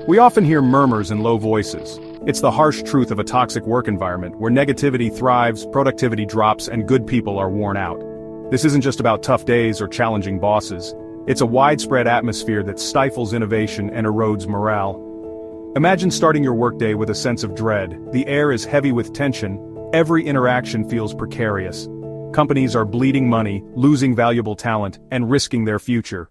We often hear murmurs and low voices. It's the harsh truth of a toxic work environment where negativity thrives, productivity drops, and good people are worn out. This isn't just about tough days or challenging bosses. It's a widespread atmosphere that stifles innovation and erodes morale. Imagine starting your workday with a sense of dread. The air is heavy with tension. Every interaction feels precarious. Companies are bleeding money, losing valuable talent, and risking their future.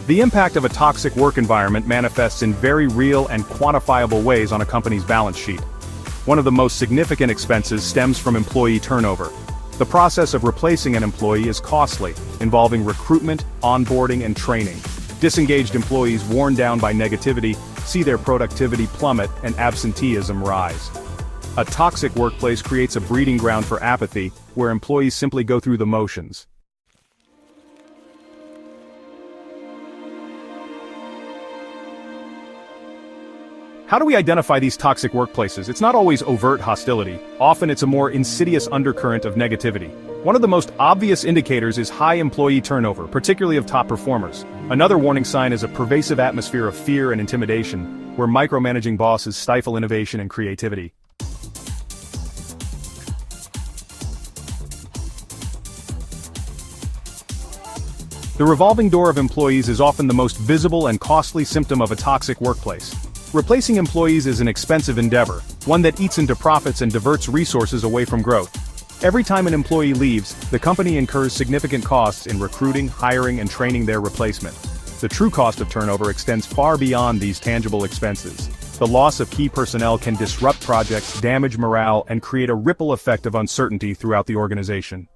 The impact of a toxic work environment manifests in very real and quantifiable ways on a company's balance sheet. One of the most significant expenses stems from employee turnover. The process of replacing an employee is costly, involving recruitment, onboarding, and training. Disengaged employees worn down by negativity see their productivity plummet and absenteeism rise. A toxic workplace creates a breeding ground for apathy, where employees simply go through the motions. How do we identify these toxic workplaces? It's not always overt hostility. Often it's a more insidious undercurrent of negativity. One of the most obvious indicators is high employee turnover, particularly of top performers. Another warning sign is a pervasive atmosphere of fear and intimidation, where micromanaging bosses stifle innovation and creativity. The revolving door of employees is often the most visible and costly symptom of a toxic workplace. Replacing employees is an expensive endeavor, one that eats into profits and diverts resources away from growth. Every time an employee leaves, the company incurs significant costs in recruiting, hiring, and training their replacement. The true cost of turnover extends far beyond these tangible expenses. The loss of key personnel can disrupt projects, damage morale, and create a ripple effect of uncertainty throughout the organization.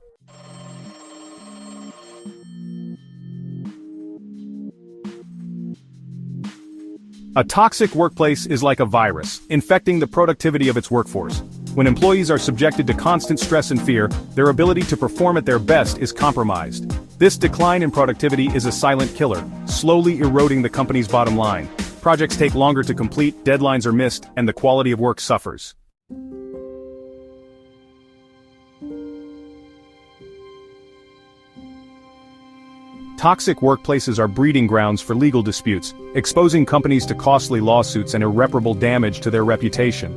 A toxic workplace is like a virus, infecting the productivity of its workforce. When employees are subjected to constant stress and fear, their ability to perform at their best is compromised. This decline in productivity is a silent killer, slowly eroding the company's bottom line. Projects take longer to complete, deadlines are missed, and the quality of work suffers. Toxic workplaces are breeding grounds for legal disputes, exposing companies to costly lawsuits and irreparable damage to their reputation.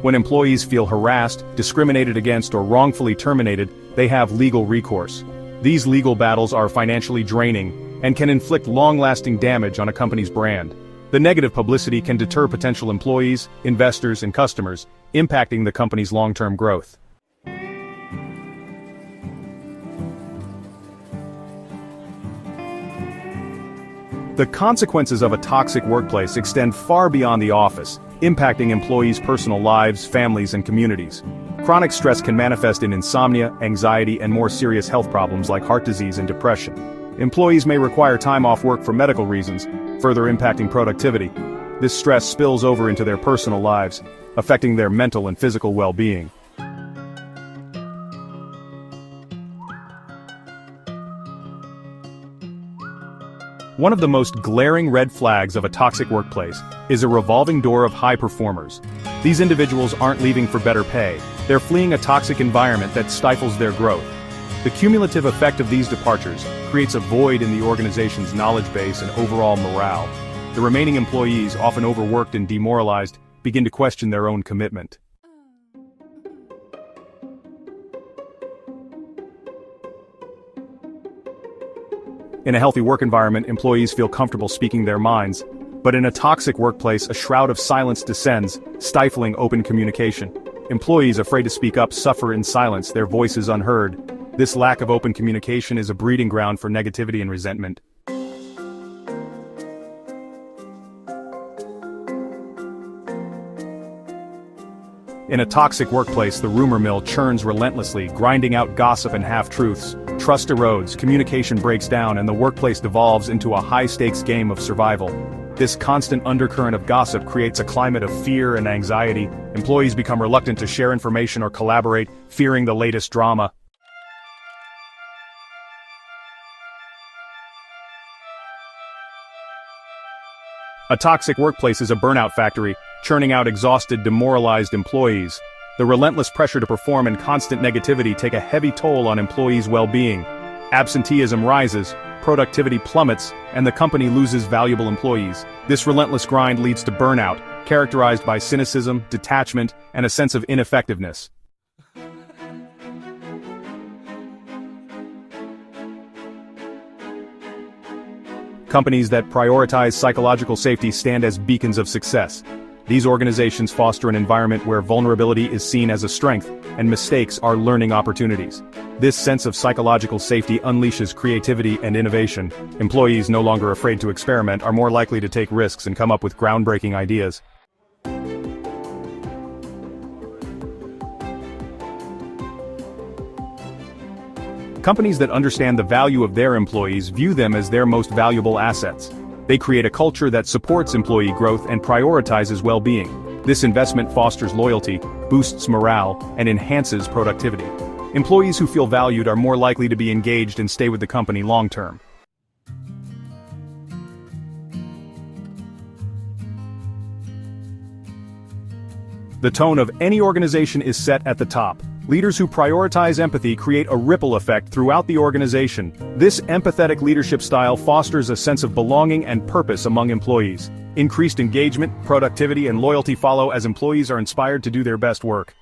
When employees feel harassed, discriminated against, or wrongfully terminated, they have legal recourse. These legal battles are financially draining and can inflict long-lasting damage on a company's brand. The negative publicity can deter potential employees, investors, and customers, impacting the company's long-term growth. The consequences of a toxic workplace extend far beyond the office, impacting employees' personal lives, families, and communities. Chronic stress can manifest in insomnia, anxiety, and more serious health problems like heart disease and depression. Employees may require time off work for medical reasons, further impacting productivity. This stress spills over into their personal lives, affecting their mental and physical well-being. One of the most glaring red flags of a toxic workplace is a revolving door of high performers. These individuals aren't leaving for better pay, they're fleeing a toxic environment that stifles their growth. The cumulative effect of these departures creates a void in the organization's knowledge base and overall morale. The remaining employees, often overworked and demoralized, begin to question their own commitment. In a healthy work environment, employees feel comfortable speaking their minds. But in a toxic workplace, a shroud of silence descends, stifling open communication. Employees afraid to speak up suffer in silence, their voices unheard. This lack of open communication is a breeding ground for negativity and resentment. In a toxic workplace, the rumor mill churns relentlessly, grinding out gossip and half-truths. Trust erodes, communication breaks down, and the workplace devolves into a high-stakes game of survival. This constant undercurrent of gossip creates a climate of fear and anxiety. Employees become reluctant to share information or collaborate, fearing the latest drama. A toxic workplace is a burnout factory, churning out exhausted, demoralized employees. The relentless pressure to perform and constant negativity take a heavy toll on employees' well-being. Absenteeism rises, productivity plummets, and the company loses valuable employees. This relentless grind leads to burnout, characterized by cynicism, detachment, and a sense of ineffectiveness. Companies that prioritize psychological safety stand as beacons of success. These organizations foster an environment where vulnerability is seen as a strength, and mistakes are learning opportunities. This sense of psychological safety unleashes creativity and innovation. Employees no longer afraid to experiment are more likely to take risks and come up with groundbreaking ideas. Companies that understand the value of their employees view them as their most valuable assets. They create a culture that supports employee growth and prioritizes well-being. This investment fosters loyalty, boosts morale, and enhances productivity. Employees who feel valued are more likely to be engaged and stay with the company long-term. The tone of any organization is set at the top. Leaders who prioritize empathy create a ripple effect throughout the organization. This empathetic leadership style fosters a sense of belonging and purpose among employees. Increased engagement, productivity, and loyalty follow as employees are inspired to do their best work.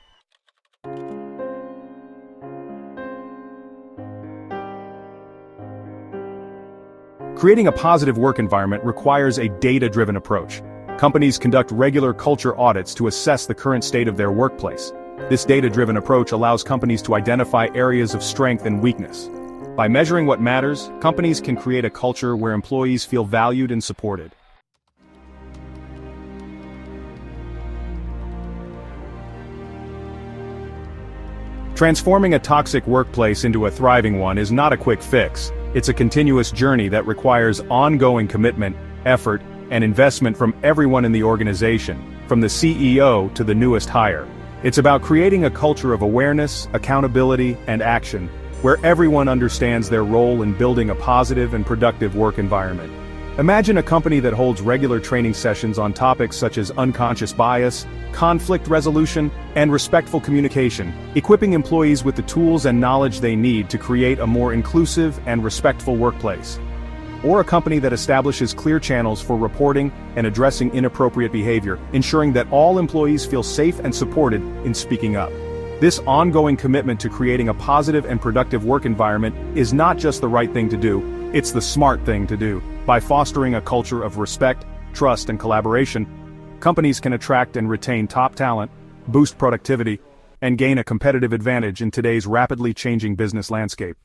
Creating a positive work environment requires a data-driven approach. Companies conduct regular culture audits to assess the current state of their workplace. This data-driven approach allows companies to identify areas of strength and weakness. By measuring what matters, companies can create a culture where employees feel valued and supported. Transforming a toxic workplace into a thriving one is not a quick fix. It's a continuous journey that requires ongoing commitment, effort, and investment from everyone in the organization, from the CEO to the newest hire. It's about creating a culture of awareness, accountability, and action, where everyone understands their role in building a positive and productive work environment. Imagine a company that holds regular training sessions on topics such as unconscious bias, conflict resolution, and respectful communication, equipping employees with the tools and knowledge they need to create a more inclusive and respectful workplace. Or a company that establishes clear channels for reporting and addressing inappropriate behavior, ensuring that all employees feel safe and supported in speaking up. This ongoing commitment to creating a positive and productive work environment is not just the right thing to do, it's the smart thing to do. By fostering a culture of respect, trust, and collaboration, companies can attract and retain top talent, boost productivity, and gain a competitive advantage in today's rapidly changing business landscape.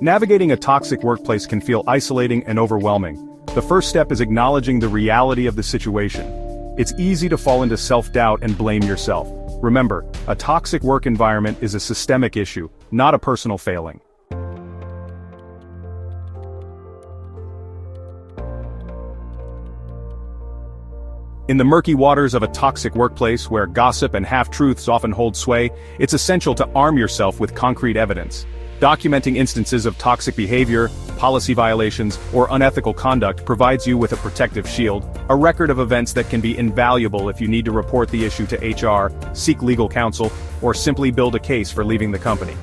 Navigating a toxic workplace can feel isolating and overwhelming. The first step is acknowledging the reality of the situation. It's easy to fall into self-doubt and blame yourself. Remember, a toxic work environment is a systemic issue, not a personal failing. In the murky waters of a toxic workplace where gossip and half-truths often hold sway, it's essential to arm yourself with concrete evidence. Documenting instances of toxic behavior, policy violations, or unethical conduct provides you with a protective shield, a record of events that can be invaluable if you need to report the issue to HR, seek legal counsel, or simply build a case for leaving the company.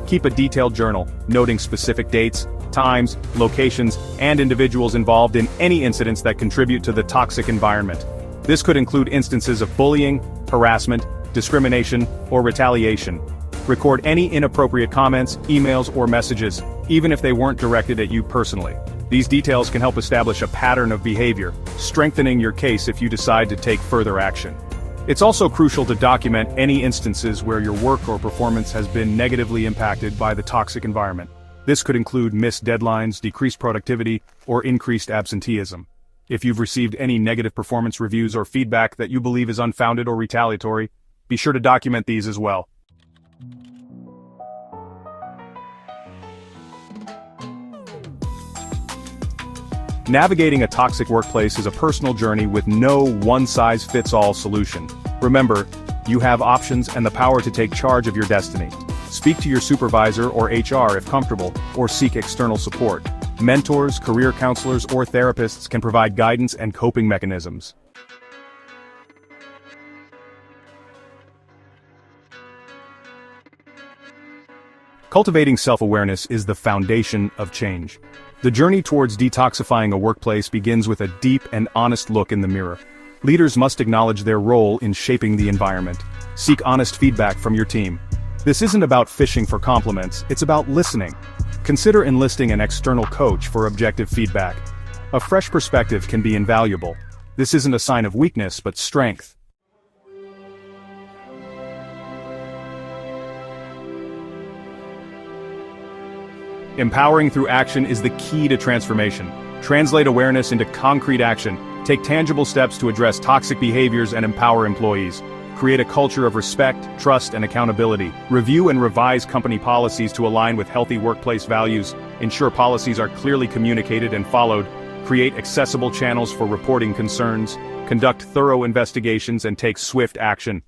Keep a detailed journal, noting specific dates, times, locations, and individuals involved in any incidents that contribute to the toxic environment. This could include instances of bullying, harassment, discrimination, or retaliation. Record any inappropriate comments, emails, or messages, even if they weren't directed at you personally. These details can help establish a pattern of behavior, strengthening your case if you decide to take further action. It's also crucial to document any instances where your work or performance has been negatively impacted by the toxic environment. This could include missed deadlines, decreased productivity, or increased absenteeism. If you've received any negative performance reviews or feedback that you believe is unfounded or retaliatory, be sure to document these as well. Navigating a toxic workplace is a personal journey with no one-size-fits-all solution. Remember, you have options and the power to take charge of your destiny. Speak to your supervisor or HR if comfortable, or seek external support. Mentors, career counselors, or therapists can provide guidance and coping mechanisms. Cultivating self-awareness is the foundation of change. The journey towards detoxifying a workplace begins with a deep and honest look in the mirror. Leaders must acknowledge their role in shaping the environment. Seek honest feedback from your team. This isn't about fishing for compliments, it's about listening. Consider enlisting an external coach for objective feedback. A fresh perspective can be invaluable. This isn't a sign of weakness, but strength. Empowering through action is the key to transformation. Translate awareness into concrete action. Take tangible steps to address toxic behaviors and empower employees. Create a culture of respect, trust, and accountability. Review and revise company policies to align with healthy workplace values. Ensure policies are clearly communicated and followed. Create accessible channels for reporting concerns. Conduct thorough investigations and take swift action.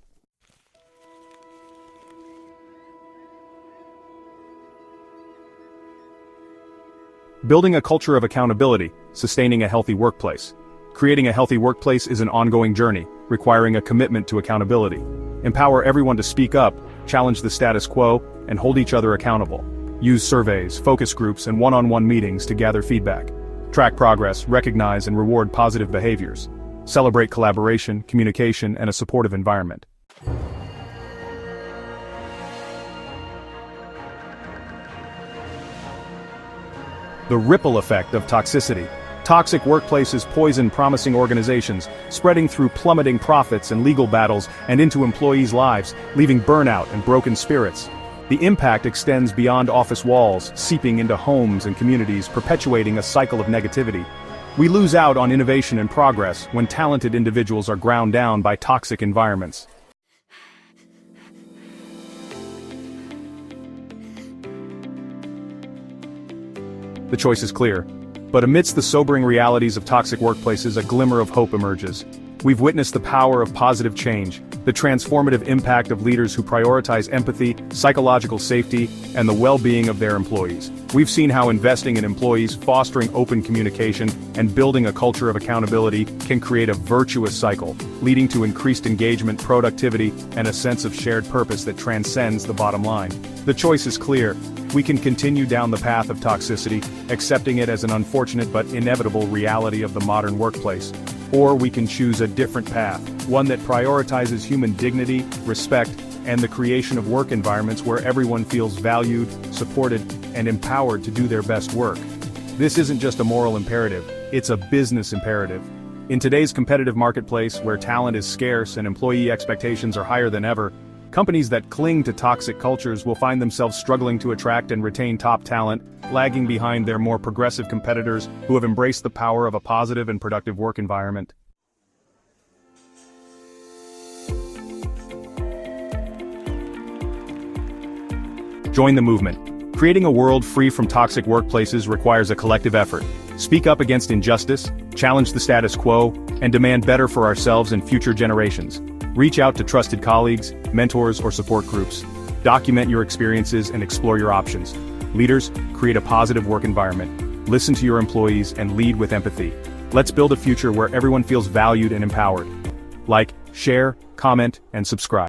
Building a culture of accountability, sustaining a healthy workplace. Creating a healthy workplace is an ongoing journey, requiring a commitment to accountability. Empower everyone to speak up, challenge the status quo, and hold each other accountable. Use surveys, focus groups, and one-on-one meetings to gather feedback. Track progress, recognize and reward positive behaviors. Celebrate collaboration, communication, and a supportive environment. The ripple effect of toxicity. Toxic workplaces poison promising organizations, spreading through plummeting profits and legal battles and into employees' lives, leaving burnout and broken spirits. The impact extends beyond office walls, seeping into homes and communities, perpetuating a cycle of negativity. We lose out on innovation and progress when talented individuals are ground down by toxic environments. The choice is clear. But amidst the sobering realities of toxic workplaces, a glimmer of hope emerges. We've witnessed the power of positive change, the transformative impact of leaders who prioritize empathy, psychological safety, and the well-being of their employees. We've seen how investing in employees, fostering open communication, and building a culture of accountability can create a virtuous cycle, leading to increased engagement, productivity, and a sense of shared purpose that transcends the bottom line. The choice is clear. We can continue down the path of toxicity, accepting it as an unfortunate but inevitable reality of the modern workplace. Or we can choose a different path, one that prioritizes human dignity, respect, and the creation of work environments where everyone feels valued, supported, and empowered to do their best work. This isn't just a moral imperative, it's a business imperative. In today's competitive marketplace, where talent is scarce and employee expectations are higher than ever, companies that cling to toxic cultures will find themselves struggling to attract and retain top talent, lagging behind their more progressive competitors who have embraced the power of a positive and productive work environment. Join the movement. Creating a world free from toxic workplaces requires a collective effort. Speak up against injustice, challenge the status quo, and demand better for ourselves and future generations. Reach out to trusted colleagues, mentors, or support groups. Document your experiences and explore your options. Leaders, create a positive work environment. Listen to your employees and lead with empathy. Let's build a future where everyone feels valued and empowered. Like, share, comment, and subscribe.